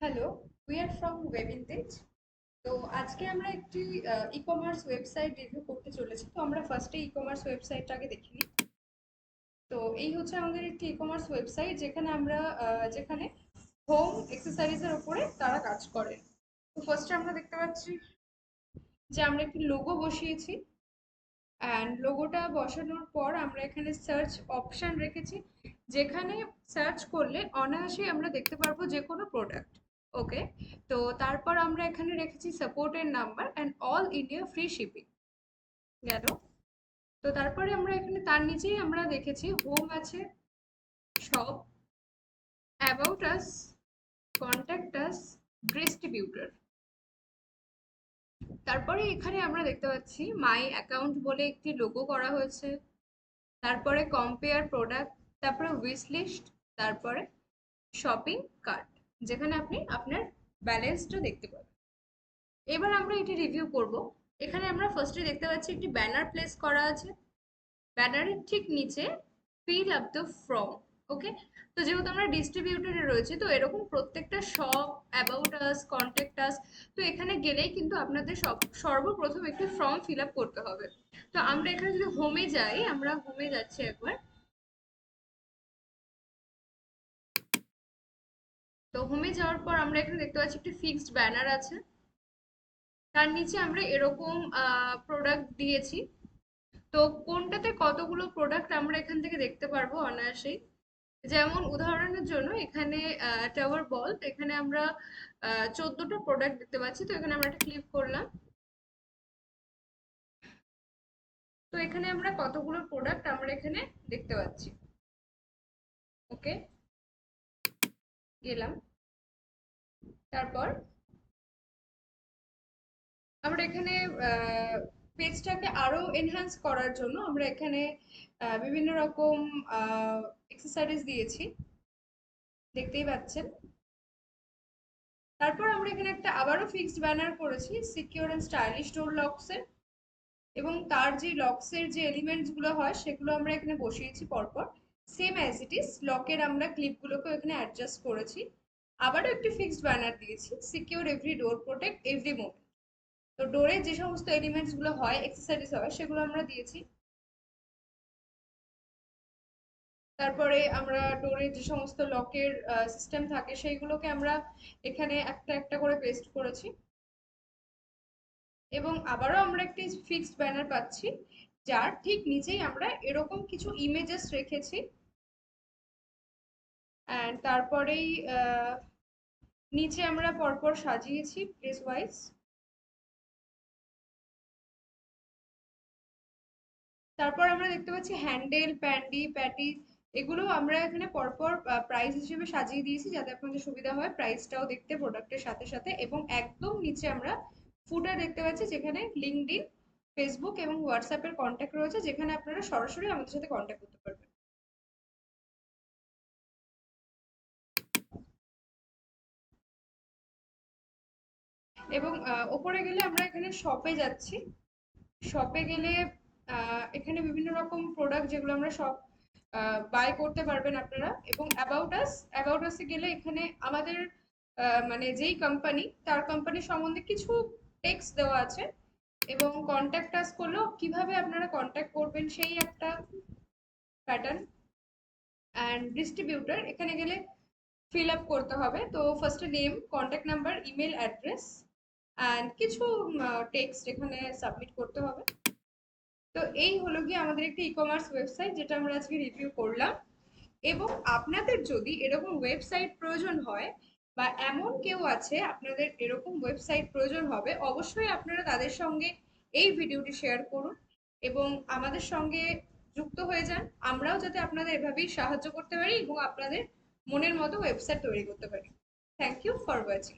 Hello, we are from Webintage. তো আজকে আমরা একটি ই-কমার্স ওয়েবসাইট রিভিউ করতে চলেছি। তো আমরা ফার্স্টে ই-কমার্স ওয়েবসাইটটাকে দেখে নিই। তো এই হচ্ছে আমাদের একটি ই-কমার্স ওয়েবসাইট যেখানে হোম এক্সেসরিজের উপরে তারা কাজ করে। তো ফার্স্টে আমরা দেখতে পাচ্ছি যে আমরা একটি লোগো বসিয়েছি, অ্যান্ড লোগোটা বসানোর পর আমরা এখানে সার্চ অপশন রেখেছি, যেখানে সার্চ করলে অনায়াসেই আমরা দেখতে পারবো যে কোনো প্রোডাক্ট। ওকে, তো তারপর আমরা এখানে রেখেছি সাপোর্টের number and all India free shipping গেল। তো তারপরে আমরা এখানে তার নিচেই আমরা দেখেছি হোম আছে, shop, about us, contact us, distributor. তারপরে এখানে আমরা দেখতে পাচ্ছি মাই অ্যাকাউন্ট বলে একটি লোগো করা হয়েছে, তারপরে কম্পেয়ার প্রোডাক্ট, তারপরে উইশ লিস্ট, তারপরে শপিং কার্ট, যেখানে আপনি আপনার ব্যালেন্সটা দেখতে পাবেন। এবার আমরা এটি রিভিউ করব। এখানে আমরা ফার্স্টে দেখতে পাচ্ছি একটি ব্যানার প্লেস করা আছে, ব্যানারের ঠিক নিচে ফিল আপ দ্য ফর্ম। ওকে, তো যেহেতু আমরা ডিস্ট্রিবিউটরে রয়েছে, তো এরকম প্রত্যেকটা shop, about us, contact us, তো এখানে গেলেই কিন্তু আপনাদের সর্বপ্রথম একটি ফর্ম ফিল আপ করতে হবে। তো আমরা এখানে যদি হোমে যাই, আমরা হোমে যাচ্ছি একবার। তো হোমে যাওয়ার পর আমরা এখানে দেখতে পাচ্ছি একটি ফিক্সড ব্যানার আছে, তার নিচে আমরা এরকম প্রোডাক্ট দিয়েছি। তো কোনটাতে কতগুলো প্রোডাক্ট আমরা এখান থেকে দেখতে পারবো অনায়াসেই। যেমন উদাহরণের জন্য এখানে টাওয়ার বল, এখানে আমরা 14টা প্রোডাক্ট দেখতে পাচ্ছি। তো এখানে আমরা একটা ক্লিক করলাম। তো এখানে আমরা কতগুলো প্রোডাক্ট আমরা এখানে দেখতে পাচ্ছি। ওকে, গেলাম। তারপর আমরা এখানে পেজটাকে আরো এনহ্যান্স করার জন্য আমরা এখানে বিভিন্ন রকম এক্সেসরিজ দিয়েছি, দেখতেই পাচ্ছেন। তারপর আমরা এখানে একটা আবারও ফিক্সড ব্যানার করেছি সিকিউর অ্যান্ড স্টাইলিশ ডোর লকসের, এবং তার যে লকসের যে এলিমেন্টস গুলো হয় সেগুলো আমরা এখানে বসিয়েছি পরপর, সেম অ্যাজ ইট ইজ। লকের আমরা ক্লিপগুলোকে এখানে অ্যাডজাস্ট করেছি। আবারও একটি ফিক্সড ব্যানার দিয়েছি সিকিউর এভরি ডোর, প্রোটেক্ট এভরি মোমেন্ট। তো ডোরের যে সমস্ত এলিমেন্টস গুলো হয়, এক্সেসরিজ হয়, সেগুলো আমরা দিয়েছি। তারপরে আমরা ডোরের যে সমস্ত লকের সিস্টেম থাকে সেইগুলোকে আমরা এখানে একটা একটা করে পেস্ট করেছি। এবং আবারও আমরা একটি ফিক্সড ব্যানার পাচ্ছি, যার ঠিক নিচেই আমরা এরকম কিছু ইমেজেস রেখেছি। অ্যান্ড তারপরেই নিচে আমরা পরপর সাজিয়েছি প্লেস ওয়াইজ। তারপর আমরা দেখতে পাচ্ছি হ্যান্ডেল, প্যান্ডি, প্যাটি, এগুলো আমরা এখানে পরপর প্রাইস হিসেবে সাজিয়ে দিয়েছি, যাতে আপনাদের সুবিধা হয় প্রাইসটাও দেখতে প্রোডাক্টের সাথে সাথে। এবং একদম নিচে আমরা ফুটার দেখতে পাচ্ছি, যেখানে লিঙ্কডইন, ফেসবুক এবং হোয়াটসঅ্যাপের কন্ট্যাক্ট রয়েছে, যেখানে আপনারা সরাসরি আমাদের সাথে কন্ট্যাক্ট করতে পারবেন। এবং ওপরে গেলে আমরা এখানে শপে যাচ্ছি। শপে গেলে এখানে বিভিন্ন রকম প্রোডাক্ট, যেগুলো আমরা সব বাই করতে পারবেন আপনারা। এবং অ্যাবাউট আসে গেলে এখানে আমাদের মানে যেই কোম্পানি, তার কোম্পানি সম্বন্ধে কিছু টেক্সট দেওয়া আছে। এবং কন্ট্যাক্ট আস করলেও কিভাবে আপনারা কন্ট্যাক্ট করবেন সেই একটা প্যাটার্ন। অ্যান্ড ডিস্ট্রিবিউটর, এখানে গেলে ফিল আপ করতে হবে। তো ফার্স্টে name, contact number, email address and কিছু টেক্সট এখানে সাবমিট করতে হবে। তো এই হলো গিয়ে আমাদের একটি ই কমার্স ওয়েবসাইট, যেটা আমরা আজকে রিভিউ করলাম। এবং আপনাদের যদি এরকম ওয়েবসাইট প্রয়োজন হয়, বা এমন কেউ আছে আপনাদের এরকম ওয়েবসাইট প্রয়োজন হবে, অবশ্যই আপনারা তাদের সঙ্গে এই ভিডিওটি শেয়ার করুন এবং আমাদের সঙ্গে যুক্ত হয়ে যান। আমরাও যাতে আপনাদের এভাবেই সাহায্য করতে পারি এবং আপনাদের মনের মতো ওয়েবসাইট তৈরি করতে পারি। Thank you for watching.